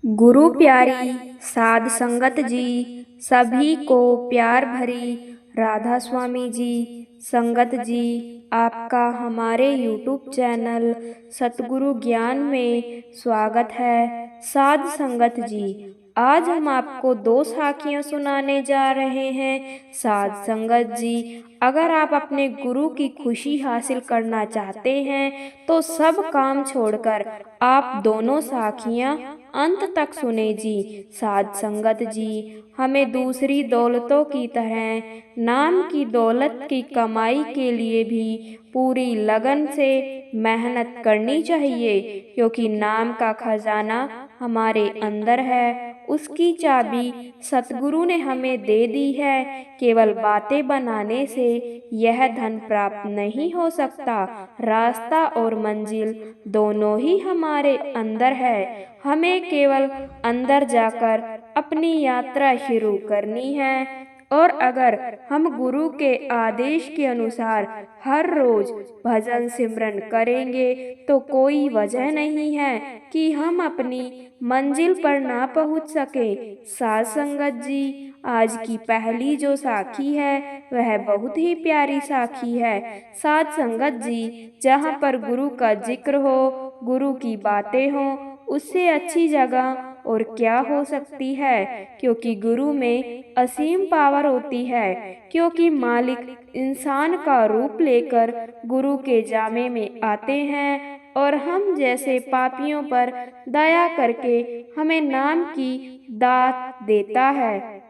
गुरु प्यारी साध संगत जी, सभी को प्यार भरी राधा स्वामी जी संगत जी, आपका हमारे YouTube चैनल सतगुरु ज्ञान में स्वागत है। साध संगत जी, आज हम आपको दो साखियां सुनाने जा रहे हैं। साध संगत जी, अगर आप अपने गुरु की खुशी हासिल करना चाहते हैं तो सब काम छोड़कर आप दोनों साखियां अंत तक सुने जी। साध संगत जी, हमें दूसरी दौलतों की तरह नाम की दौलत की कमाई के लिए भी पूरी लगन से मेहनत करनी चाहिए, क्योंकि नाम का खजाना हमारे अंदर है। उसकी चाबी सतगुरु ने हमें दे दी है। केवल बातें बनाने से यह धन प्राप्त नहीं हो सकता। रास्ता और मंजिल दोनों ही हमारे अंदर है। हमें केवल अंदर जाकर अपनी यात्रा शुरू करनी है। और अगर हम गुरु के आदेश के अनुसार हर रोज भजन सिमरन करेंगे तो कोई वजह नहीं है कि हम अपनी मंजिल पर ना पहुंच सके। साध संगत जी, आज की पहली जो साखी है वह बहुत ही प्यारी साखी है। साध संगत जी, जहाँ पर गुरु का जिक्र हो, गुरु की बातें हो, उससे अच्छी जगह और क्या हो सकती है। क्योंकि गुरु में असीम पावर होती है। क्योंकि मालिक इंसान का रूप लेकर गुरु के जामे में आते हैं और हम जैसे पापियों पर दया करके हमें नाम की दात देता है।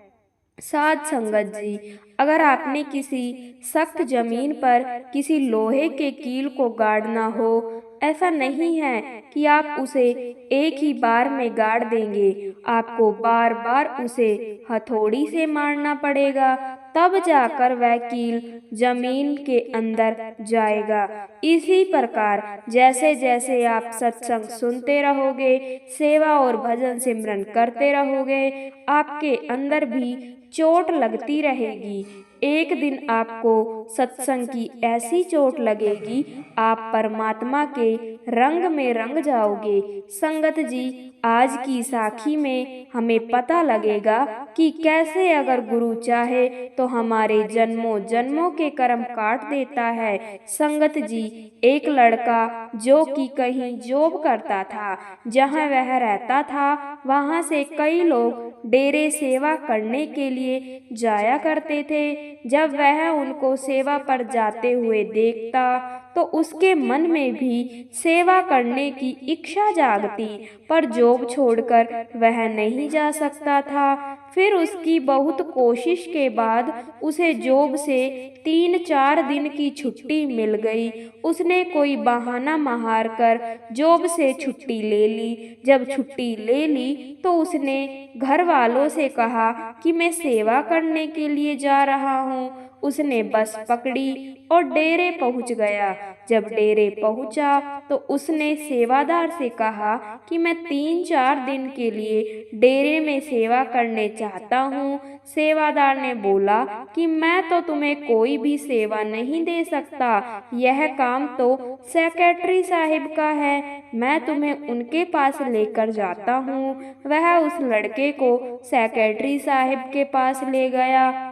साध संगत जी, अगर आपने किसी सख्त जमीन पर किसी लोहे के कील को गाड़ना हो, ऐसा नहीं है कि आप उसे एक ही बार में गाड़ देंगे। आपको बार बार उसे हथौड़ी से मारना पड़ेगा, तब जाकर वह कील जमीन के अंदर जाएगा। इसी प्रकार जैसे जैसे आप सत्संग सुनते रहोगे, सेवा और भजन सिमरन करते रहोगे, आपके अंदर भी चोट लगती रहेगी। एक दिन आपको सत्संग की ऐसी चोट लगेगी, आप परमात्मा के रंग में रंग जाओगे। संगत जी, आज की साखी में हमें पता लगेगा कि कैसे अगर गुरु चाहे तो हमारे जन्मों जन्मों के कर्म काट देता है। संगत जी, एक लड़का जो कि कहीं जॉब करता था, जहां वह रहता था वहां से कई लोग डेरे सेवा करने के लिए जाया करते थे। जब वह उनको सेवा पर जाते हुए देखता तो उसके मन में भी सेवा करने की इच्छा जागती, पर जॉब छोड़कर वह नहीं जा सकता था। फिर उसकी बहुत कोशिश के बाद उसे जॉब से 3-4 दिन की छुट्टी मिल गई। उसने कोई बहाना मार कर जॉब से छुट्टी ले ली। जब छुट्टी ले ली तो उसने घर वालों से कहा कि मैं सेवा करने के लिए जा रहा हूँ। उसने बस पकड़ी और डेरे पहुंच गया। जब डेरे पहुंचा तो उसने सेवादार से कहा कि मैं 3-4 दिन के लिए डेरे में सेवा करने चाहता हूँ। सेवादार ने बोला कि मैं तो तुम्हें कोई भी सेवा नहीं दे सकता, यह काम तो सेक्रेटरी साहिब का है, मैं तुम्हें उनके पास लेकर जाता हूँ। वह उस लड़के को सेक्रेटरी साहिब के पास ले गया।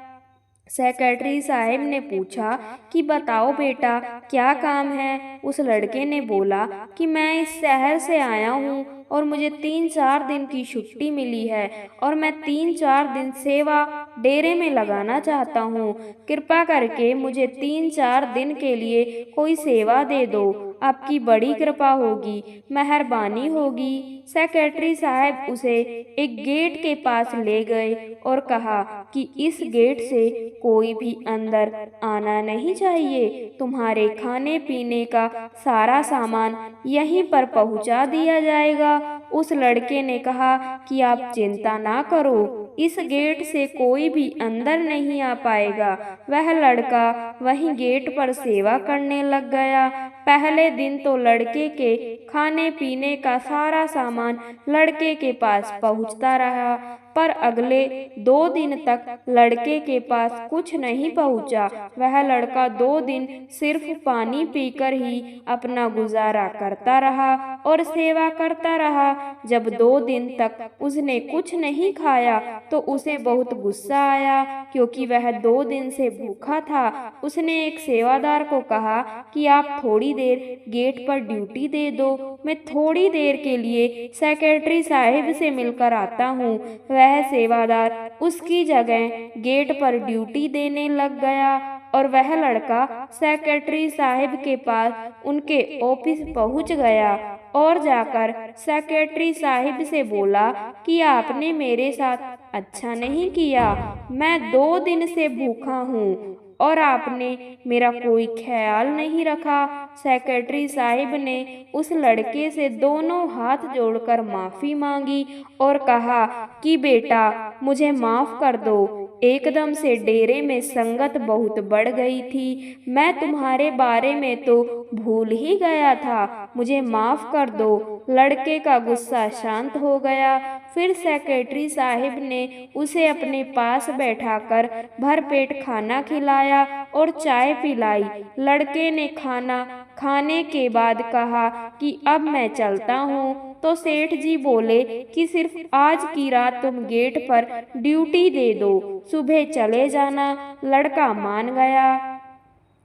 सेक्रेटरी साहब ने पूछा कि बताओ बेटा, क्या काम है। उस लड़के ने बोला कि मैं इस शहर से आया हूँ और मुझे 3-4 दिन की छुट्टी मिली है और मैं 3-4 दिन सेवा डेरे में लगाना चाहता हूँ। कृपा करके मुझे 3-4 दिन के लिए कोई सेवा दे दो, आपकी बड़ी कृपा होगी, मेहरबानी होगी। सेक्रेटरी साहब उसे एक गेट के पास ले गए और कहा कि इस गेट से कोई भी अंदर आना नहीं चाहिए। तुम्हारे खाने पीने का सारा सामान यहीं पर पहुंचा दिया जाएगा। उस लड़के ने कहा कि आप चिंता ना करो, इस गेट से कोई भी अंदर नहीं आ पाएगा। वह लड़का वहीं गेट पर सेवा करने लग गया। पहले दिन तो लड़के के खाने पीने का सारा सामान लड़के के पास पहुंचता रहा, पर अगले 2 दिन तक लड़के के पास कुछ नहीं पहुंचा। वह लड़का 2 दिन सिर्फ पानी पीकर ही अपना गुजारा करता रहा और सेवा करता रहा। जब 2 दिन तक उसने कुछ नहीं खाया तो उसे बहुत गुस्सा आया, क्योंकि वह 2 दिन से भूखा था। उसने एक सेवादार को कहा कि आप थोड़ी देर गेट पर ड्यूटी दे दो, मैं थोड़ी देर के लिए सेक्रेटरी साहिब से मिलकर आता हूँ। वह सेवादार उसकी जगह गेट पर ड्यूटी देने लग गया और वह लड़का सेक्रेटरी साहिब के पास उनके ऑफिस पहुंच गया और जाकर सेक्रेटरी साहिब से बोला कि आपने मेरे साथ अच्छा नहीं किया। मैं 2 दिन से भूखा हूँ और आपने मेरा कोई ख्याल नहीं रखा। सेक्रेटरी साहिब ने उस लड़के से दोनों हाथ जोड़कर माफ़ी मांगी और कहा कि बेटा मुझे माफ़ कर दो, एकदम से डेरे में संगत बहुत बढ़ गई थी, मैं तुम्हारे बारे में तो भूल ही गया था, मुझे माफ़ कर दो। लड़के का गुस्सा शांत हो गया। फिर सेक्रेटरी साहिब ने उसे अपने पास बैठाकर भरपेट खाना खिलाया और चाय पिलाई। लड़के ने खाना खाने के बाद कहा कि अब मैं चलता हूँ। तो सेठ जी बोले कि सिर्फ आज की रात तुम गेट पर ड्यूटी दे दो, सुबह चले जाना। लड़का मान गया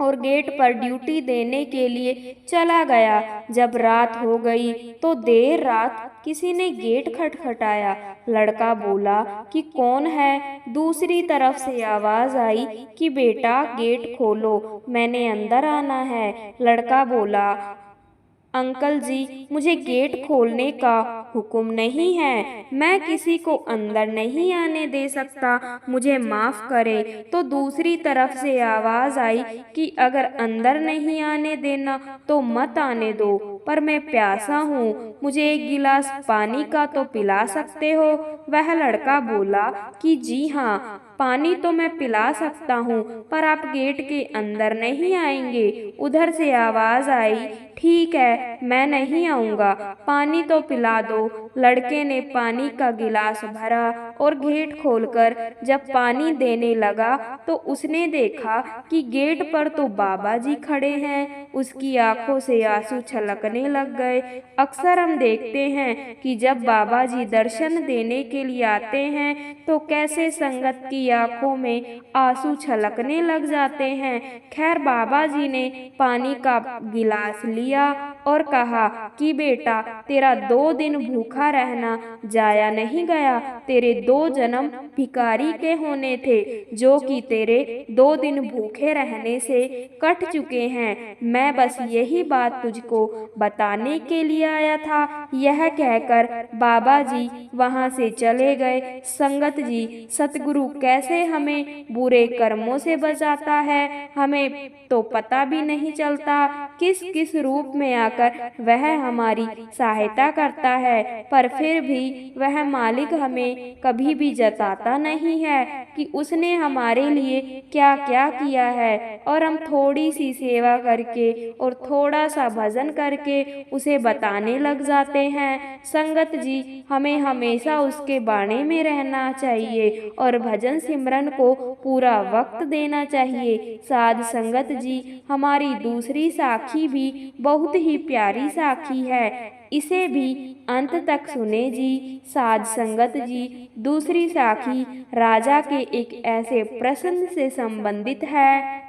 और गेट पर ड्यूटी देने के लिए चला गया। जब रात हो गई तो देर रात किसी ने गेट खटखटाया। लड़का बोला कि कौन है। दूसरी तरफ से आवाज आई कि बेटा गेट खोलो, मैंने अंदर आना है। लड़का बोला अंकल जी मुझे गेट खोलने का हुक्म नहीं है, मैं किसी को अंदर नहीं आने दे सकता, मुझे माफ करे। तो दूसरी तरफ से आवाज आई कि अगर अंदर नहीं आने देना तो मत आने दो, पर मैं प्यासा हूँ, मुझे एक गिलास पानी का तो पिला सकते हो। वह लड़का बोला कि जी हाँ, पानी तो मैं पिला सकता हूँ, पर आप गेट के अंदर नहीं आएंगे। उधर से आवाज आई ठीक है मैं नहीं आऊँगा, पानी तो पिला दो। लड़के ने पानी का गिलास भरा और गेट खोलकर जब पानी देने लगा तो उसने देखा कि गेट पर तो बाबा जी खड़े हैं। उसकी आंखों से आंसू छलकने लग गए। अक्सर हम देखते हैं कि जब बाबा जी दर्शन देने के लिए आते हैं तो कैसे संगत की आंखों में आंसू छलकने लग जाते हैं। खैर बाबा जी ने पानी का गिलास लिया और कहा कि बेटा तेरा 2 दिन भूखा रहना जाया नहीं गया, तेरे 2 जन्म भिखारी के होने थे जो कि तेरे 2 दिन भूखे रहने से कट चुके हैं। मैं बस यही बात तुझको बताने के लिए आया था। यह कहकर बाबा जी वहां से चले गए। संगत जी सतगुरु कैसे हमें बुरे कर्मों से बचाता है, हमें तो पता भी नहीं चलता किस किस रूप में आकर वह हमारी सहायता करता है, पर फिर भी वह मालिक हमें कभी भी जताता नहीं है कि उसने हमारे लिए क्या क्या किया है। और हम थोड़ी सी सेवा करके और थोड़ा सा भजन करके उसे बताने लग जाते हैं। संगत जी हमें हमेशा उसके बाणे में रहना चाहिए और भजन सिमरन को पूरा वक्त देना चाहिए। साध संगत जी हमारी दूसरी साखी भी बहुत ही प्यारी साखी है, इसे भी अंत तक सुने जी। साध संगत जी दूसरी साखी राजा के एक ऐसे प्रश्न से संबंधित है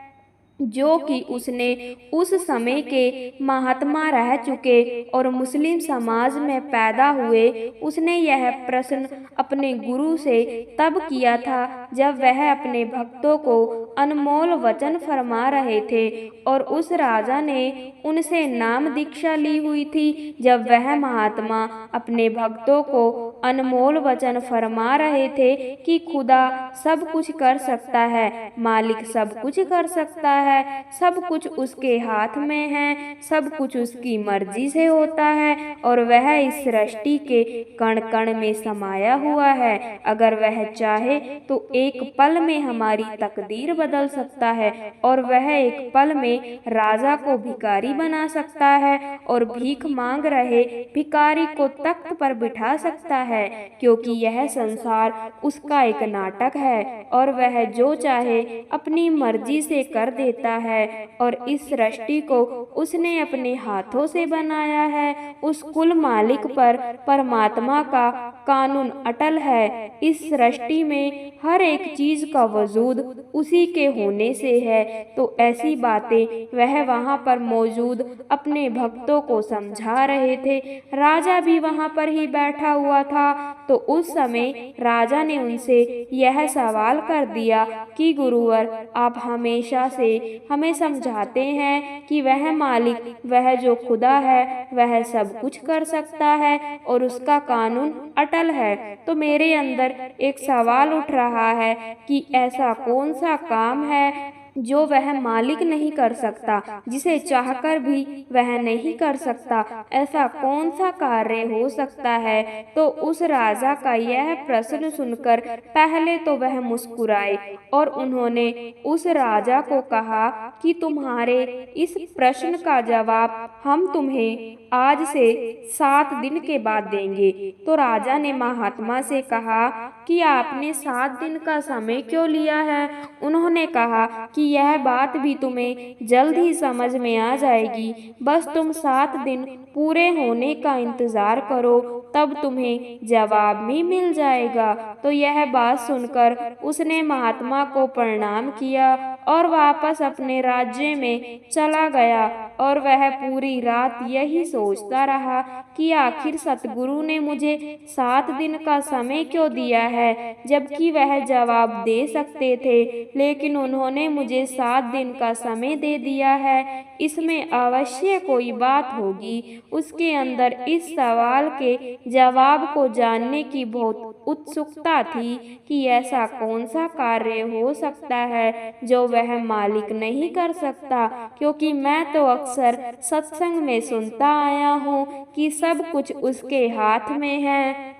जो कि उसने उस समय के महात्मा रह चुके और मुस्लिम समाज में पैदा हुए। उसने यह प्रश्न अपने गुरु से तब किया था जब वह अपने भक्तों को अनमोल वचन फरमा रहे थे और उस राजा ने उनसे नाम दीक्षा ली हुई थी। जब वह महात्मा अपने भक्तों को अनमोल वचन फरमा रहे थे कि खुदा सब कुछ कर सकता है, मालिक सब कुछ कर सकता है, सब कुछ उसके हाथ में है, सब कुछ उसकी मर्जी से होता है और वह इस सृष्टि के कण कण में समाया हुआ है। अगर वह चाहे तो एक पल में हमारी तकदीर बदल सकता है और वह एक पल में राजा को भिखारी बना सकता है और भीख मांग रहे भिखारी को तख्त पर बिठा सकता है, क्योंकि यह संसार उसका एक नाटक है और वह जो चाहे अपनी मर्जी से कर देता है। और इस सृष्टि को उसने अपने हाथों से बनाया है। उस कुल मालिक पर परमात्मा का कानून अटल है। इस सृष्टि में हर एक चीज का वजूद उसी के होने से है। तो ऐसी बातें वह वहाँ पर मौजूद अपने भक्तों को समझा रहे थे। राजा भी वहाँ पर ही बैठा हुआ था। तो उस समय राजा ने उनसे यह सवाल कर दिया कि गुरुवर, आप हमेशा से हमें समझाते हैं कि वह मालिक, वह जो खुदा है, वह सब कुछ कर सकता है और उसका कानून अटल है। तो मेरे अंदर एक सवाल उठ रहा है कि ऐसा कौन सा काम है जो वह मालिक नहीं कर सकता, जिसे चाहकर भी वह नहीं कर सकता। ऐसा कौन सा कार्य हो सकता है? तो उस राजा का यह प्रश्न सुनकर पहले तो वह मुस्कुराए और उन्होंने उस राजा को कहा कि तुम्हारे इस प्रश्न का जवाब हम तुम्हें आज से 7 दिन के बाद देंगे। तो राजा ने महात्मा से कहा कि आपने 7 दिन का समय क्यों लिया है? उन्होंने कहा कि यह बात भी तुम्हें जल्द ही समझ में आ जाएगी, बस तुम 7 दिन पूरे होने का इंतजार करो, तब तुम्हें जवाब भी मिल जाएगा। तो यह बात सुनकर उसने महात्मा को प्रणाम किया और वापस अपने राज्य में चला गया। और वह पूरी रात यही सोचता रहा कि आखिर सतगुरु ने मुझे 7 दिन का समय क्यों दिया है, जबकि वह जवाब दे सकते थे, लेकिन उन्होंने मुझे 7 दिन का समय दे दिया है। इसमें अवश्य कोई बात होगी। उसके अंदर इस सवाल के जवाब को जानने की बहुत उत्सुकता थी कि ऐसा कौन सा कार्य हो सकता है जो वह मालिक नहीं कर सकता, क्योंकि मैं तो अक्सर सत्संग में सुनता आया हूँ कि सब कुछ उसके हाथ में है,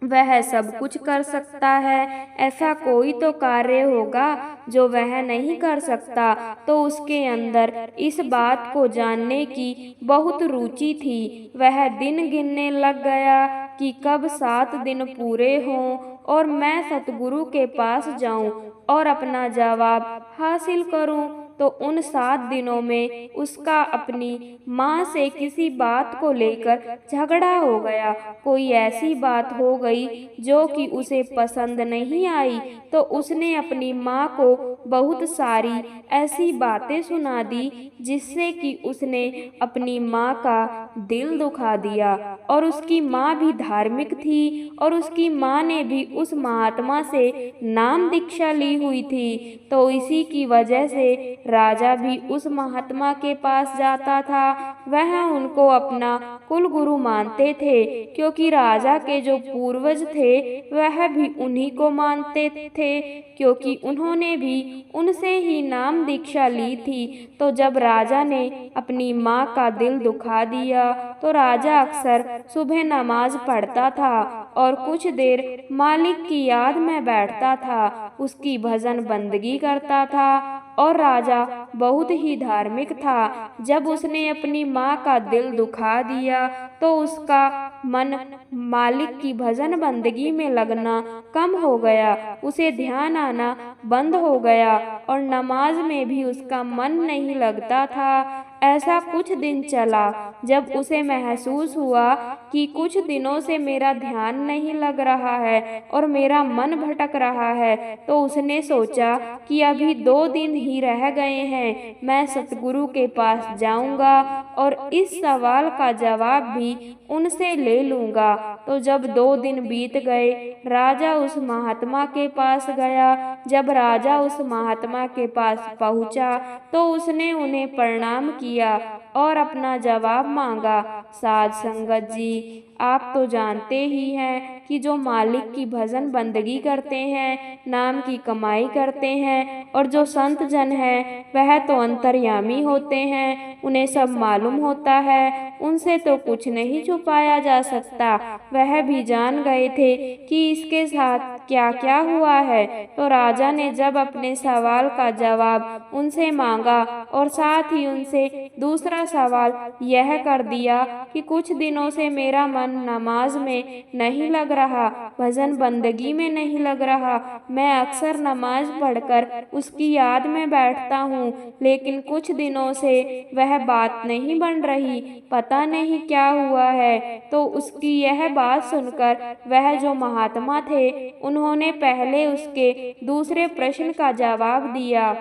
वह सब कुछ कर सकता है। ऐसा कोई तो कार्य होगा जो वह नहीं कर सकता। तो उसके अंदर इस बात को जानने की बहुत रुचि थी। वह दिन गिनने लग गया कि कब 7 दिन पूरे हों और मैं सतगुरु के पास जाऊं और अपना जवाब हासिल करूं। तो उन 7 दिनों में उसका अपनी माँ से किसी बात को लेकर झगड़ा हो गया। कोई ऐसी बात हो गई जो कि उसे पसंद नहीं आई। तो उसने अपनी माँ को बहुत सारी ऐसी बातें सुना दी जिससे कि उसने अपनी माँ का दिल दुखा दिया। और उसकी माँ भी धार्मिक थी और उसकी माँ ने भी उस महात्मा से नाम दीक्षा ली हुई थी। तो इसी की वजह से राजा भी उस महात्मा के पास जाता था। वह उनको अपना कुल गुरु मानते थे, क्योंकि राजा के जो पूर्वज थे वह भी उन्हीं को मानते थे, क्योंकि उन्होंने भी उनसे ही नाम दीक्षा ली थी। तो जब राजा ने अपनी माँ का दिल दुखा दिया तो राजा अक्सर सुबह नमाज पढ़ता था और कुछ देर मालिक की याद में बैठता था, उसकी भजन बंदगी करता था। और राजा बहुत ही धार्मिक था। जब उसने अपनी माँ का दिल दुखा दिया तो उसका मन मालिक की भजन बंदगी में लगना कम हो गया, उसे ध्यान आना बंद हो गया और नमाज में भी उसका मन नहीं लगता था। ऐसा कुछ दिन चला। जब उसे महसूस हुआ कि कुछ दिनों से मेरा ध्यान नहीं लग रहा है और मेरा मन भटक रहा है, तो उसने सोचा कि अभी 2 दिन ही रह गए हैं, मैं सतगुरु के पास जाऊंगा और इस सवाल का जवाब भी उनसे ले लूंगा। तो जब 2 दिन बीत गए, राजा उस महात्मा के पास गया। जब राजा उस महात्मा के पास पहुंचा तो उसने उन्हें प्रणाम किया और अपना जवाब मांगा। साध संगत जी, आप तो जानते ही हैं कि जो मालिक की भजन बंदगी करते हैं, नाम की कमाई करते हैं, और जो संत जन हैं वह तो अंतर्यामी होते हैं, उन्हें सब मालूम होता है, उनसे तो कुछ नहीं छुपाया जा सकता। वह भी जान गए थे कि इसके साथ क्या क्या हुआ है। तो राजा ने जब अपने सवाल का जवाब उनसे मांगा और साथ ही उनसे दूसरा सवाल यह कर दिया कि कुछ दिनों से मेरा मन नमाज में नहीं लग रहा, भजन बंदगी में नहीं लग रहा। मैं अक्सर नमाज पढ़कर उसकी याद में बैठता हूँ, लेकिन कुछ दिनों से वह बात नहीं बन रही, पता नहीं क्या हुआ है। तो उसकी यह बात सुनकर वह जो महात्मा थे, उन्होंने पहले उसके दूसरे प्रश्न का जवाब दिया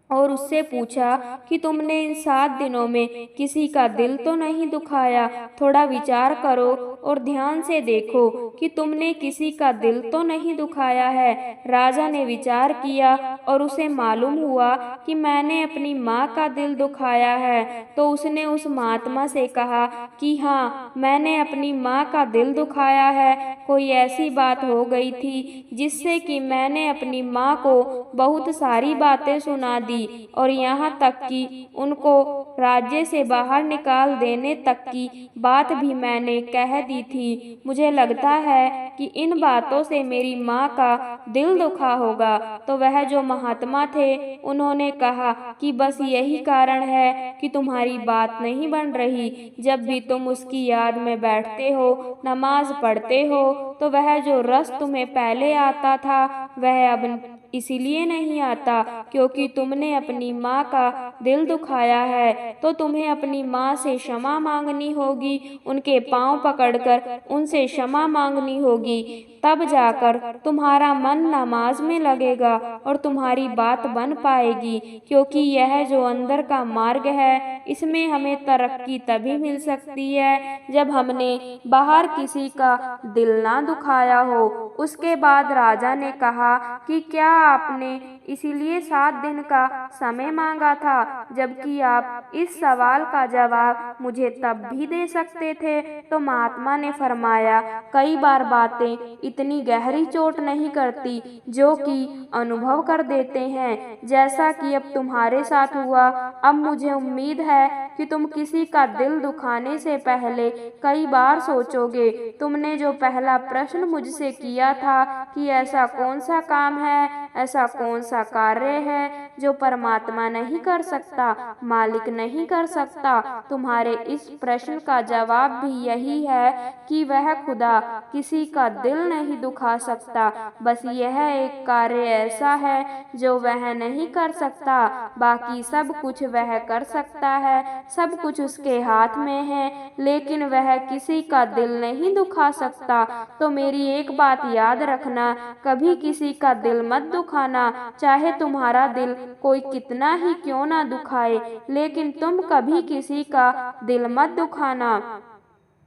और उससे पूछा कि तुमने इन 7 दिनों में किसी का दिल तो नहीं दुखाया? थोड़ा विचार करो और ध्यान से देखो कि तुमने किसी का दिल तो नहीं दुखाया है। राजा ने विचार किया और उसे मालूम हुआ कि मैंने अपनी माँ का दिल दुखाया है। तो उसने उस महात्मा से कहा कि हाँ, मैंने अपनी माँ का दिल दुखाया है। कोई ऐसी बात हो गई थी जिससे कि मैंने अपनी माँ को बहुत सारी बातें सुना दी और यहाँ तक कि उनको राज्य से बाहर निकाल देने तक की बात भी मैंने कह दी थी। मुझे लगता है कि इन बातों से मेरी माँ का दिल दुखा होगा। तो वह जो महात्मा थे, उन्होंने कहा कि बस यही कारण है कि तुम्हारी बात नहीं बन रही। जब भी तुम उसकी याद में बैठते हो, नमाज पढ़ते हो, तो वह जो रस तुम्हें पहले आता था वह अब इसीलिए नहीं आता क्योंकि तुमने अपनी माँ का दिल दुखाया है। तो तुम्हें अपनी माँ से क्षमा मांगनी होगी, उनके पांव पकड़कर उनसे क्षमा मांगनी होगी, तब जाकर तुम्हारा मन नमाज में लगेगा और तुम्हारी बात बन पाएगी। क्योंकि यह जो अंदर का मार्ग है, इसमें हमें तरक्की तभी मिल सकती है जब हमने बाहर किसी का दिल ना दुखाया हो। उसके बाद राजा ने कहा कि क्या आपने इसीलिए 7 दिन का समय मांगा था, जबकि आप इस सवाल का जवाब मुझे तब भी दे सकते थे? तो महात्मा ने फरमाया, कई बार बातें इतनी गहरी चोट नहीं करती जो कि अनुभव कर देते हैं, जैसा कि अब तुम्हारे साथ हुआ। अब मुझे उम्मीद है कि तुम किसी का दिल दुखाने से पहले कई बार सोचोगे। तुमने जो पहला प्रश्न मुझसे किया था कि ऐसा कौन सा काम है, ऐसा कौन सा कार्य है जो परमात्मा नहीं कर सकता, मालिक नहीं कर सकता, तुम्हारे इस प्रश्न का जवाब भी यही है कि वह खुदा किसी का दिल नहीं दुखा सकता। बस यह एक कार्य ऐसा है जो वह नहीं कर सकता, बाकी सब कुछ वह कर सकता है, सब कुछ उसके हाथ में है, लेकिन वह किसी का दिल नहीं दुखा सकता। तो मेरी एक बात याद रखना, कभी किसी का दिल मत दुखाना, चाहे तुम्हारा दिल कोई कितना ही क्यों ना दुखाए, लेकिन तुम कभी किसी का दिल मत दुखाना,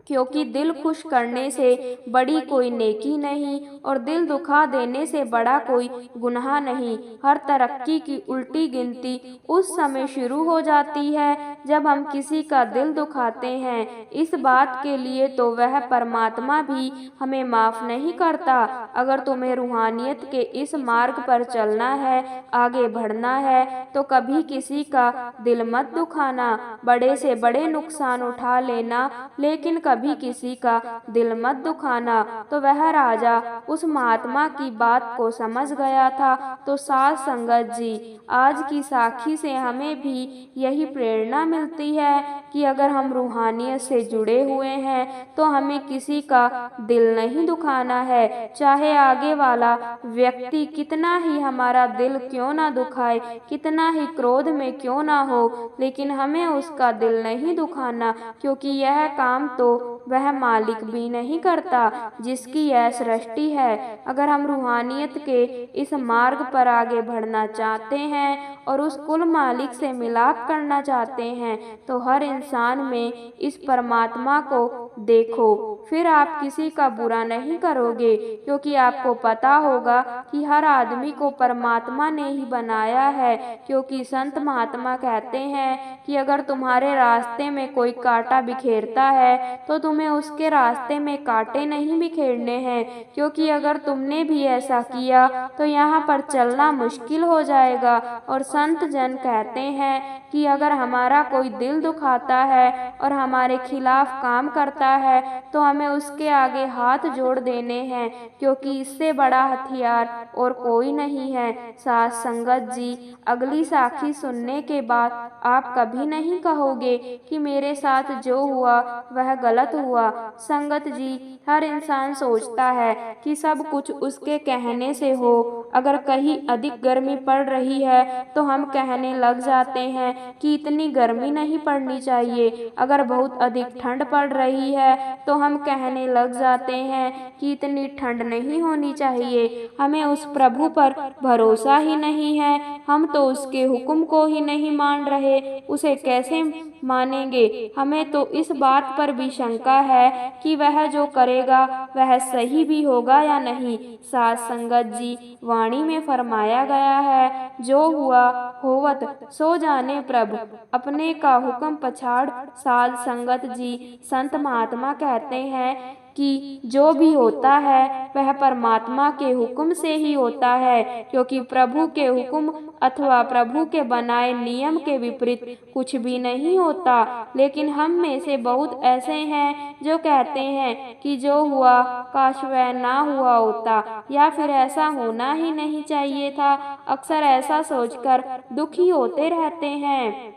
क्योंकि दिल खुश करने से बड़ी कोई नेकी नहीं और दिल दुखा देने से बड़ा कोई गुनाह नहीं। हर तरक्की की उल्टी गिनती उस समय शुरू हो जाती है जब हम किसी का दिल दुखाते हैं। इस बात के लिए तो वह परमात्मा भी हमें माफ नहीं करता। अगर तुम्हें रूहानियत के इस मार्ग पर चलना है, आगे बढ़ना है, तो कभी किसी का दिल मत दुखाना, बड़े से बड़े नुकसान उठा लेना, लेकिन कभी किसी का दिल मत दुखाना। तो वह राजा उस महात्मा की बात को समझ गया था। तो साध संगत जी, आज की साखी से हमें भी यही प्रेरणा मिलती है कि अगर हम रूहानियत से जुड़े हुए हैं तो हमें किसी का दिल नहीं दुखाना है, चाहे आगे वाला व्यक्ति कितना ही हमारा दिल क्यों ना दुखाए, कितना ही क्रोध में क्यों ना हो, लेकिन हमें उसका दिल नहीं दुखाना, क्योंकि यह काम तो वह मालिक भी नहीं करता जिसकी यह सृष्टि है। अगर हम रूहानियत के इस मार्ग पर आगे बढ़ना चाहते हैं और उस कुल मालिक से मिलाप करना चाहते हैं, तो हर इंसान में इस परमात्मा को देखो, फिर आप किसी का बुरा नहीं करोगे, क्योंकि आपको पता होगा कि हर आदमी को परमात्मा ने ही बनाया है। क्योंकि संत महात्मा कहते हैं कि अगर तुम्हारे रास्ते में कोई कांटा बिखेरता है तो तुम्हें उसके रास्ते में कांटे नहीं बिखेरने हैं, क्योंकि अगर तुमने भी ऐसा किया तो यहाँ पर चलना मुश्किल हो जाएगा। और संत जन कहते हैं कि अगर हमारा कोई दिल दुखाता है और हमारे खिलाफ काम करता है तो हमें उसके आगे हाथ जोड़ देने हैं, क्योंकि इससे बड़ा हथियार और कोई नहीं है। साथ संगत जी, अगली साखी सुनने के बाद आप कभी नहीं कहोगे कि मेरे साथ जो हुआ वह गलत हुआ। संगत जी, हर इंसान सोचता है कि सब कुछ उसके कहने से हो। अगर कहीं अधिक गर्मी पड़ रही है तो हम कहने लग जाते हैं कि इतनी गर्मी नहीं पड़नी चाहिए। अगर बहुत अधिक ठंड पड़ रही है तो हम कहने लग जाते हैं कि इतनी ठंड नहीं होनी चाहिए। हमें उस प्रभु पर भरोसा ही नहीं है, हम तो उसके हुक्म को ही नहीं मान रहे, उसे कैसे मानेंगे। हमें तो इस बात पर भी शंका है कि वह जो करेगा वह सही भी होगा या नहीं। साथ संगत जी, वाणी में फरमाया गया है, जो हुआ होवत सो जाने प्रभु, अपने का हुक्म पछाड़। साध संगत जी, संत महात्मा कहते हैं कि जो भी होता है वह परमात्मा के हुक्म से ही होता है, क्योंकि प्रभु के हुक्म अथवा प्रभु के बनाए नियम के विपरीत कुछ भी नहीं होता। लेकिन हम में से बहुत ऐसे हैं जो कहते हैं कि जो हुआ काश वह ना हुआ होता, या फिर ऐसा होना ही नहीं चाहिए था। अक्सर ऐसा सोचकर दुखी होते रहते हैं।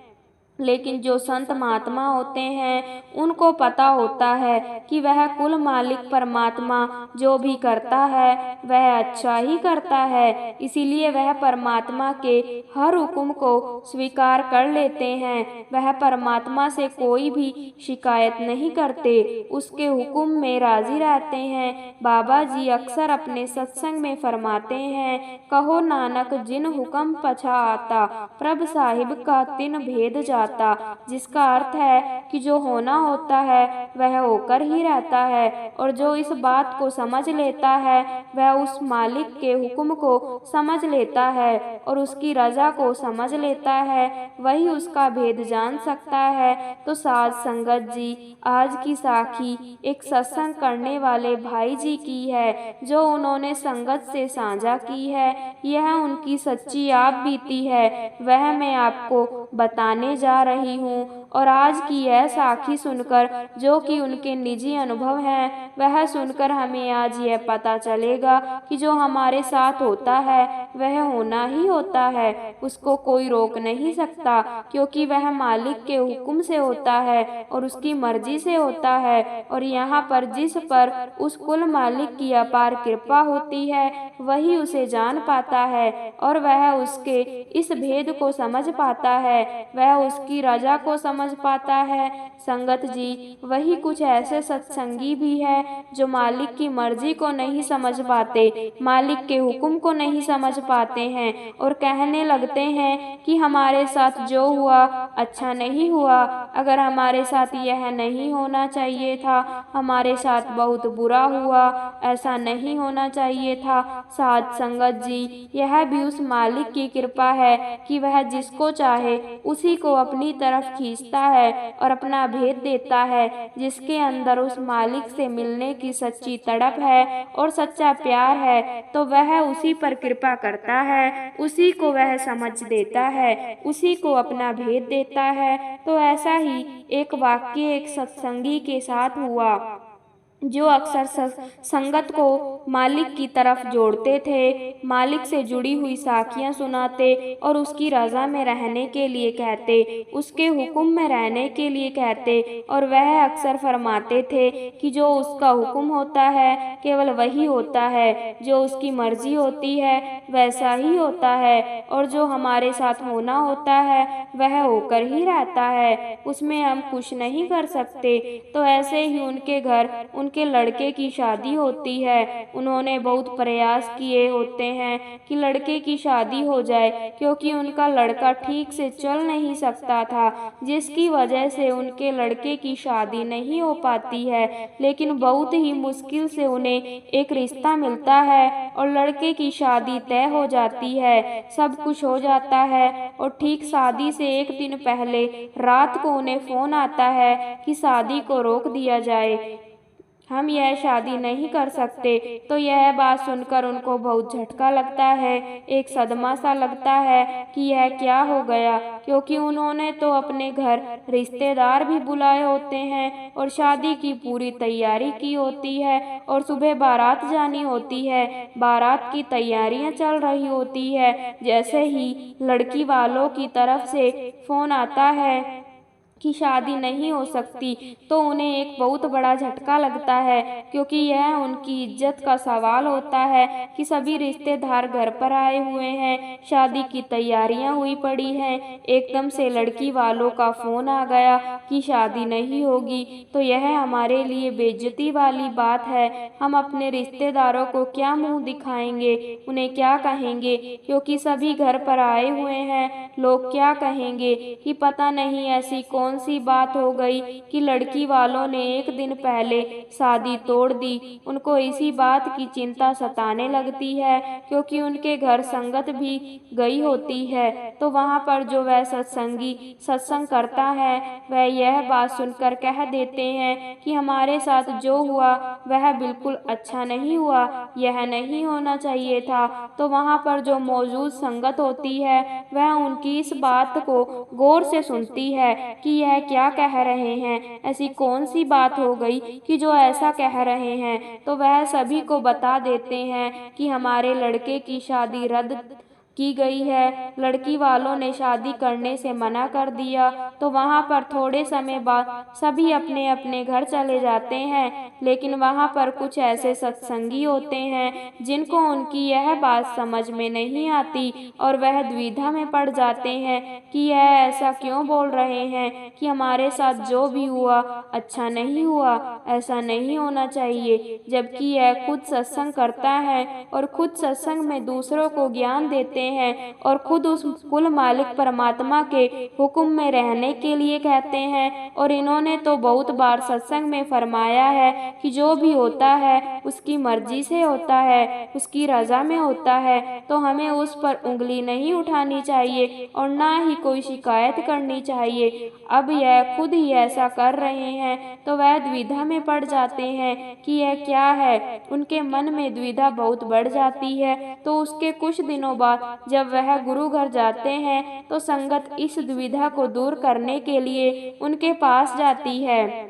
लेकिन जो संत महात्मा होते हैं उनको पता होता है कि वह कुल मालिक परमात्मा जो भी करता है वह अच्छा ही करता है, इसीलिए वह परमात्मा के हर हुक्म को स्वीकार कर लेते हैं। वह परमात्मा से कोई भी शिकायत नहीं करते, उसके हुक्म में राजी रहते हैं। बाबा जी अक्सर अपने सत्संग में फरमाते हैं, कहो नानक जिन हुक्म पछा आता, प्रभ साहिब का तिन भेद जाता। जिसका अर्थ है कि जो होना होता है वह होकर ही रहता है, और जो इस बात को समझ लेता है वह उस मालिक के हुक्म को समझ लेता है और उसकी रजा को समझ लेता है, वही उसका भेद जान सकता है। तो साध संगत जी, आज की साखी एक सत्संग करने वाले भाई जी की है, जो उन्होंने संगत से साझा की है। यह उनकी सच्ची आप बीती है, वह मैं आपको बताने जा रही हूँ। और आज की यह साखी सुनकर, जो कि उनके निजी अनुभव हैं, वह सुनकर हमें आज यह पता चलेगा कि जो हमारे साथ होता है वह होना ही होता है, उसको कोई रोक नहीं सकता, क्योंकि वह मालिक के हुक्म से होता है और उसकी मर्जी से होता है। और यहाँ पर जिस पर उस कुल मालिक की अपार कृपा होती है वही उसे जान पाता है और वह उसके इस भेद को समझ पाता है, वह उसकी रजा को समझ पाता है। संगत जी, वही कुछ ऐसे सत्संगी भी है जो मालिक की मर्जी को नहीं समझ पाते, मालिक के हुक्म को नहीं समझ पाते हैं और कहने लगते हैं कि हमारे साथ जो हुआ अच्छा नहीं हुआ, अगर हमारे साथ यह नहीं होना चाहिए था, हमारे साथ बहुत बुरा हुआ, ऐसा नहीं होना चाहिए था। साध संगत जी, यह भी उस मालिक की कृपा है कि वह जिसको चाहे उसी को अपनी तरफ खींचता है और अपना भेद देता है। जिसके अंदर उस मालिक से मिलने की सच्ची तड़प है और सच्चा प्यार है तो वह उसी पर कृपा करता है, उसी को वह समझ देता है, उसी को अपना भेद देता है। तो ऐसा ही एक वाक्य एक सत्संगी के साथ हुआ, जो अक्सर संगत को मालिक की तरफ जोड़ते थे, मालिक से जुड़ी हुई साखियाँ सुनाते और उसकी रजा में रहने के लिए कहते, उसके हुक्म में रहने के लिए कहते। और वह अक्सर फरमाते थे कि जो उसका हुक्म होता है केवल वही होता है, जो उसकी मर्जी होती है वैसा ही होता है, और जो हमारे साथ होना होता है वह होकर ही रहता है, उसमें हम कुछ नहीं कर सकते। तो ऐसे ही उनके घर उनके लड़के की शादी होती है। उन्होंने बहुत प्रयास किए होते हैं कि लड़के की शादी हो जाए, क्योंकि उनका लड़का ठीक से चल नहीं सकता था, जिसकी वजह से उनके लड़के की शादी नहीं हो पाती है। लेकिन बहुत ही मुश्किल से उन्हें एक रिश्ता मिलता है और लड़के की शादी तय हो जाती है, सब कुछ हो जाता है। और ठीक शादी से एक दिन पहले रात को उन्हें फोन आता है कि शादी को रोक दिया जाए, हम यह शादी नहीं कर सकते। तो यह बात सुनकर उनको बहुत झटका लगता है, एक सदमा सा लगता है कि यह क्या हो गया, क्योंकि उन्होंने तो अपने घर रिश्तेदार भी बुलाए होते हैं और शादी की पूरी तैयारी की होती है और सुबह बारात जानी होती है। बारात की तैयारियां चल रही होती है, जैसे ही लड़की वालों की तरफ से फोन आता है कि शादी नहीं हो सकती, तो उन्हें एक बहुत बड़ा झटका लगता है, क्योंकि यह उनकी इज्जत का सवाल होता है कि सभी रिश्तेदार घर पर आए हुए हैं, शादी की तैयारियां हुई पड़ी हैं, एकदम से लड़की वालों का फोन आ गया कि शादी नहीं होगी। तो यह हमारे लिए बेइज्जती वाली बात है। हम अपने रिश्तेदारों को क्या मुंह दिखाएंगे, उन्हें क्या कहेंगे, क्योंकि सभी घर पर आए हुए हैं। लोग क्या कहेंगे कि पता नहीं ऐसी कौन सी बात हो गई कि लड़की वालों ने एक दिन पहले शादी तोड़ दी। उनको इसी बात की चिंता सताने लगती है, क्योंकि उनके घर संगत भी गई होती है। तो वहाँ पर जो वह सत्संगी सत्संग करता है, वह यह बात सुनकर कह देते हैं कि हमारे साथ जो हुआ वह बिल्कुल अच्छा नहीं हुआ, यह नहीं होना चाहिए था। तो वहाँ पर जो मौजूद संगत होती है, वह उनकी इस बात को गौर से सुनती है कि यह क्या कह रहे हैं, ऐसी कौन सी बात हो गई कि जो ऐसा कह रहे हैं। तो वह सभी को बता देते हैं कि हमारे लड़के की शादी रद्द की गई है, लड़की वालों ने शादी करने से मना कर दिया। तो वहाँ पर थोड़े समय बाद सभी अपने अपने घर चले जाते हैं, लेकिन वहाँ पर कुछ ऐसे सत्संगी होते हैं जिनको उनकी यह बात समझ में नहीं आती और वह द्विधा में पड़ जाते हैं कि यह ऐसा क्यों बोल रहे हैं कि हमारे साथ जो भी हुआ अच्छा नहीं हुआ, ऐसा नहीं होना चाहिए, जबकि यह खुद सत्संग करता है और खुद सत्संग में दूसरों को ज्ञान देते हैं और खुद उस कुल मालिक परमात्मा के हुक्म में रहने के लिए कहते हैं। और इन्होंने तो बहुत बार सत्संग में फरमाया है कि जो भी होता है उसकी मर्जी से होता है, उसकी रजा में होता है, तो हमें उस पर उंगली नहीं उठानी चाहिए और ना ही कोई शिकायत करनी चाहिए। अब यह खुद ही ऐसा कर रहे हैं, तो वह द्विधा में पड़ जाते हैं कि यह क्या है। उनके मन में द्विधा बहुत बढ़ जाती है। तो उसके कुछ दिनों बाद जब वह गुरु घर जाते हैं, तो संगत इस दुविधा को दूर करने के लिए उनके पास जाती है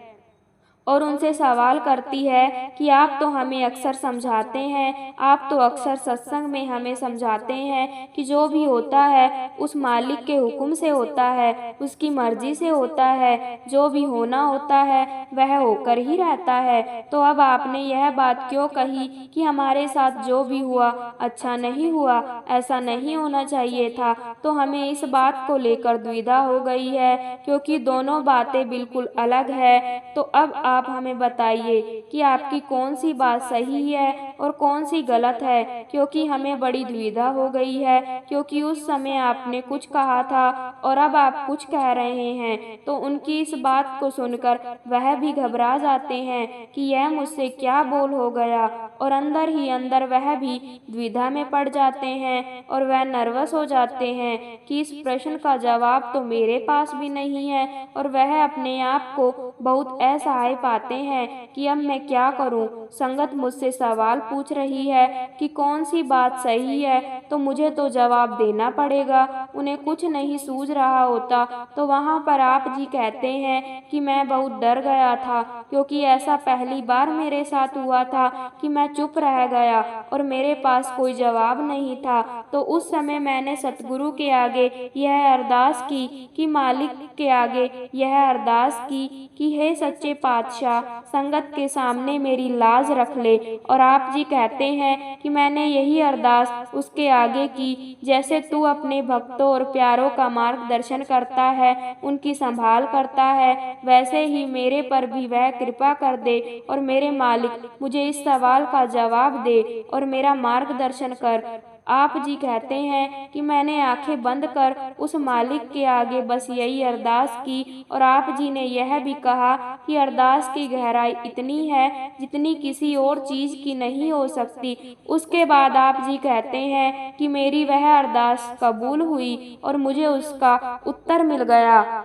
और उनसे सवाल करती है कि आप तो हमें अक्सर समझाते हैं, आप तो अक्सर सत्संग में हमें समझाते हैं कि जो भी होता है उस मालिक के हुक्म से होता है, उसकी मर्जी से होता है, जो भी होना होता है वह होकर ही रहता है। तो अब आपने यह बात क्यों कही कि हमारे साथ जो भी हुआ अच्छा नहीं हुआ, ऐसा नहीं होना चाहिए था। तो हमें इस बात को लेकर दुविधा हो गई है, क्योंकि दोनों बातें बिल्कुल अलग है। तो अब आप हमें बताइए कि आपकी कौन सी बात सही है और कौन सी गलत है, क्योंकि हमें बड़ी दुविधा हो गई है, क्योंकि उस समय आपने कुछ कहा था और अब आप कुछ कह रहे हैं। तो उनकी इस बात को सुनकर वह भी घबरा जाते हैं कि यह मुझसे क्या बोल हो गया, और अंदर ही अंदर वह भी द्विधा में पड़ जाते हैं और वह नर्वस हो जाते हैं कि इस प्रश्न का जवाब तो मेरे पास भी नहीं है, और वह अपने आप को बहुत असहाय पाते हैं कि अब मैं क्या करूं। संगत मुझसे सवाल पूछ रही है कि कौन सी बात सही है, तो मुझे तो जवाब देना पड़ेगा। उन्हें कुछ नहीं सूझ रहा होता। तो वहाँ पर आप जी कहते हैं कि मैं बहुत डर गया था, क्योंकि ऐसा पहली बार मेरे साथ हुआ था कि मैं चुप रह गया और मेरे पास कोई जवाब नहीं था। तो उस समय मैंने सतगुरु के आगे यह अरदास की कि मालिक के आगे यह अरदास की कि हे सच्चे पातशाह, संगत के सामने मेरी लाज रख ले। और आप जी कहते हैं कि मैंने यही अरदास उसके आगे की, जैसे तू अपने भक्तों और प्यारों का मार्गदर्शन करता है, उनकी संभाल करता है, वैसे ही मेरे पर भी वह कृपा कर दे और मेरे मालिक मुझे इस सवाल का जवाब दे और मेरा मार्गदर्शन कर। आप जी कहते हैं कि मैंने आंखें बंद कर उस मालिक के आगे बस यही अरदास की, और आप जी ने यह भी कहा कि अरदास की गहराई इतनी है जितनी किसी और चीज की नहीं हो सकती। उसके बाद आप जी कहते हैं कि मेरी वह अरदास कबूल हुई और मुझे उसका उत्तर मिल गया।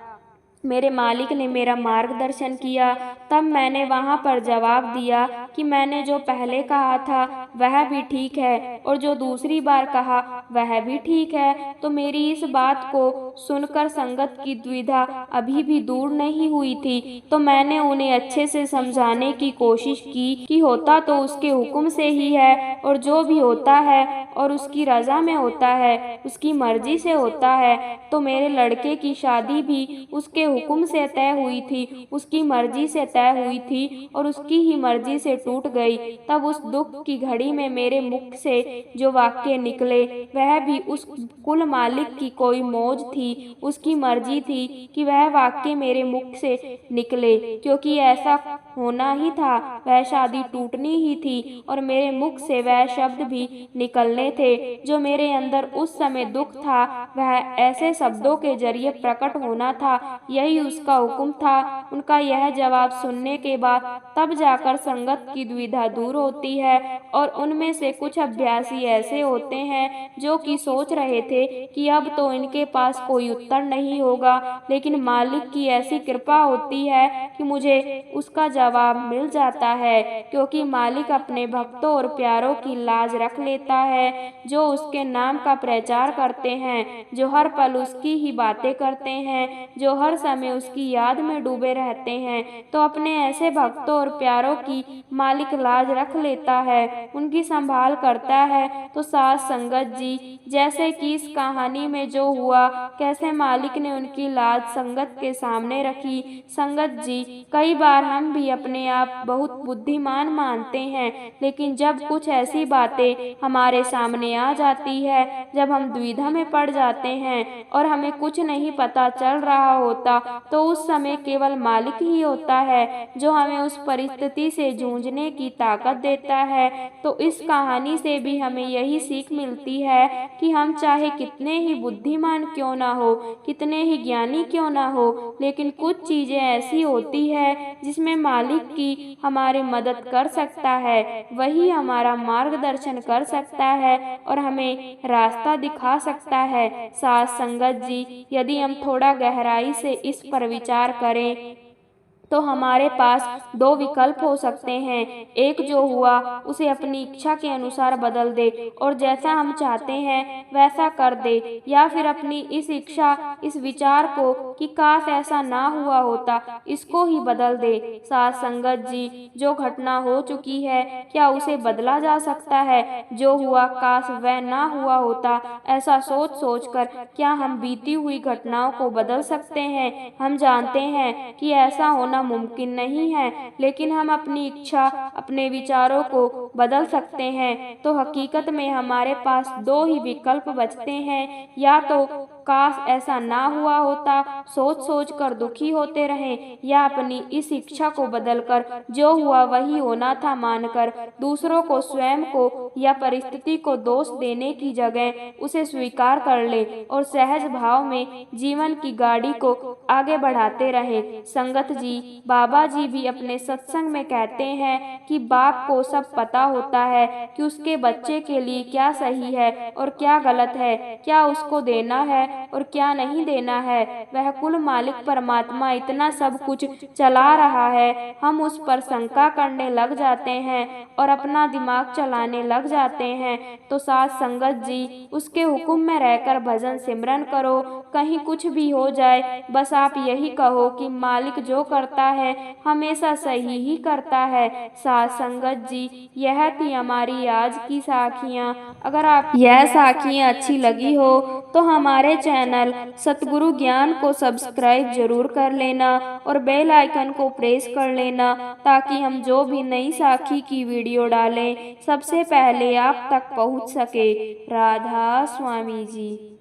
मेरे मालिक ने मेरा मार्गदर्शन किया। तब मैंने वहाँ पर जवाब दिया कि मैंने जो पहले कहा था वह भी ठीक है और जो दूसरी बार कहा वह भी ठीक है। तो मेरी इस बात को सुनकर संगत की द्विधा अभी भी दूर नहीं हुई थी। तो मैंने उन्हें अच्छे से समझाने की कोशिश की कि होता तो उसके हुक्म से ही है, और जो भी होता है और उसकी रजा में होता है, उसकी मर्जी से होता है। तो मेरे लड़के की शादी भी उसके हुक्म से तय हुई थी, उसकी मर्जी से तय हुई थी और उसकी ही मर्जी से टूट गई। तब उस दुख की घड़ी में मेरे मुख से जो वाक्य निकले वह भी उस कुल मालिक की कोई मौज थी, उसकी मर्जी थी कि वह वाक्य मेरे मुख से निकले, क्योंकि ऐसा होना ही था, वह शादी टूटनी ही थी और मेरे मुख से वह शब्द भी निकलने थे। जो मेरे अंदर उस समय दुख था वह ऐसे शब्दों के जरिए प्रकट होना था, यही उसका हुक्म था। उनका यह जवाब सुनने के बाद तब जाकर संगत की दुविधा दूर होती है, और उनमें से कुछ अभ्यासी ऐसे होते हैं जो कि सोच रहे थे कि अब तो इनके पास कोई उत्तर नहीं होगा, लेकिन मालिक की ऐसी कृपा होती है कि मुझे उसका जवाब मिल जाता है, क्योंकि मालिक अपने भक्तों और प्यारों की लाज रख लेता है, जो उसके नाम का प्रचार करते हैं, जो हर पल उसकी ही बातें करते हैं, जो हर समय उसकी याद में डूबे रहते हैं। तो अपने ऐसे भक्तों और प्यारों की मालिक लाज रख लेता है, उनकी संभाल करता है। तो साथ संगत जी, जैसे कि इस कहानी में जो हुआ, कैसे मालिक ने उनकी लाज संगत के सामने रखी। संगत जी, कई बार हम भी अपने आप बहुत बुद्धिमान मानते हैं, लेकिन जब कुछ ऐसी बातें हमारे सामने आ जाती है, जब हम दुविधा में पड़ जाते हैं और हमें कुछ नहीं पता चल रहा होता, तो उस समय केवल मालिक ही होता है जो हमें उस परिस्थिति से जूझने की ताकत देता है। तो इस कहानी से भी हमें यही सीख मिलती है कि हम चाहे कितने ही बुद्धिमान क्यों ना हो, कितने ही ज्ञानी क्यों ना हो, लेकिन कुछ चीजें ऐसी होती है जिसमें मालिक की हमारी मदद कर सकता है, वही हमारा मार्गदर्शन कर सकता है और हमें रास्ता दिखा सकता है। साथ संगत जी, यदि हम थोड़ा गहराई से इस पर विचार करें तो हमारे पास दो विकल्प हो सकते हैं। एक जो हुआ उसे अपनी इच्छा के अनुसार बदल दे और जैसा हम चाहते हैं वैसा कर दे, या फिर अपनी इस इच्छा, इस विचार को कि काश ऐसा ना हुआ होता, इसको ही बदल दे। साथ संगत जी, जो घटना हो चुकी है क्या उसे बदला जा सकता है? जो हुआ काश वह ना हुआ होता, ऐसा सोच सोच कर क्या हम बीती हुई घटनाओं को बदल सकते हैं? हम जानते हैं कि ऐसा होना मुमकिन नहीं है, लेकिन हम अपनी इच्छा, अपने विचारों को बदल सकते हैं। तो हकीकत में हमारे पास दो ही विकल्प बचते हैं, या तो काश ऐसा ना हुआ होता सोच सोच कर दुखी होते रहें, या अपनी इस इच्छा को बदलकर जो हुआ वही होना था मानकर दूसरों को, स्वयं को या परिस्थिति को दोष देने की जगह उसे स्वीकार कर ले और सहज भाव में जीवन की गाड़ी को आगे बढ़ाते रहे। संगत जी, बाबा जी भी अपने सत्संग में कहते हैं कि बाप को सब पता होता है कि उसके बच्चे के लिए क्या सही है और क्या गलत है, क्या उसको देना है और क्या नहीं देना है। वह कुल मालिक परमात्मा इतना सब कुछ चला रहा है, हम उस पर शंका करने लग जाते हैं और अपना दिमाग चलाने लग जाते हैं। तो साथ संगत जी, उसके हुक्म में रहकर भजन सिमरन करो, कहीं कुछ भी हो जाए, बस आप यही कहो कि मालिक जो करता है हमेशा सही ही करता है। साथ संगत जी, यह थी हमारी आज की साखियाँ। अगर आप यह साखियाँ अच्छी लगी हो तो हमारे चैनल सतगुरु ज्ञान को सब्सक्राइब जरूर कर लेना और बेल आइकन को प्रेस कर लेना, ताकि हम जो भी नई साखी की वीडियो डालें सबसे पहले आप तक पहुंच सके। राधा स्वामी जी।